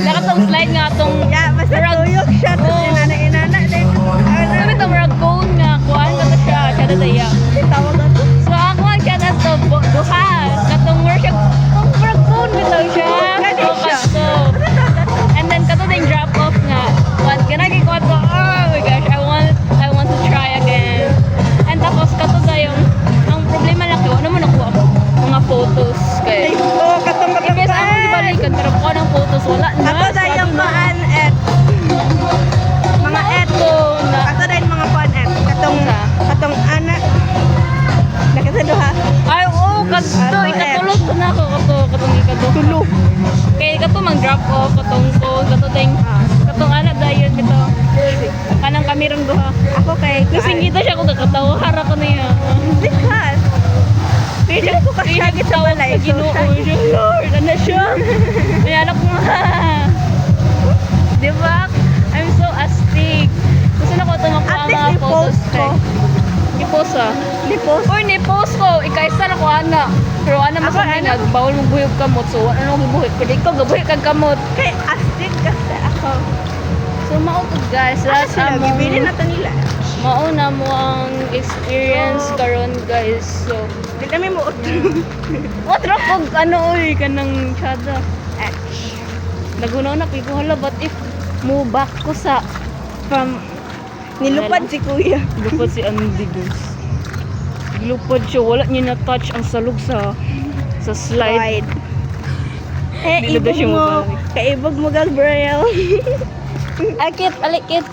Nakatong slide nga atong Basta tuyok siya. Tapos inana-inana. sabi itong rag cone nga kuhaan ka to siya na daya. Tawag ako. So ako ang siya na to duha katong worship kung rag cone bitaw siya. Gani So, siya. kato. And then kato din drop off nga. Once ganagi ko ato, oh my gosh, I want to try again. And tapos kato yung ang problema lang ko, ano man ako mga photos kay. Oo, katong-katong Ibig ako gibalikan pero ko ng photos wala na. Ako na yung paan et. Mga et. na. Ako na yung mga paan et. Katong ana. Nakasaduha. Ay, oo, kato, ikatulog ko na ako, katong ikatulog. Tulog. Kaya kato mang drop off, katong ko, katong anak dayon dito. Kanang kami rin duha. Ako kay Kasi kita siya ko kakatawa, hara ko niya. Because Pwede ko kasyagit sa balay. So, Ginoo siya, Lord, ano siya? May anak mo Di ba? I'm so astig. Gusto na ko ito at makuha least mga photos i-post ko. I-post ah. Di-post. Uy, ni-post ko. Ikaisa na ko, ana. Pero ana Ako, masama ano? nga, bawal mo buhig kamot. So, ano mo buhig? Kaya ikaw, gabuhig kag kamot. Kay astig kasi ako. So, mautog guys. Ano Last sila? Gibili na to nila. mauna mo ang experience karon guys. So, Di kami mo what rock og ano oy kanang chada. Nagunaw na kay ko hala but if mo back ko sa from nilupad si kuya. lupad si Andy guys. Lupad siya wala niya na touch ang salog sa slide. Slide. Eh, Di na daw ibog siya mo. mabalik. Kaibog mo gag Braille. Akit, alikit.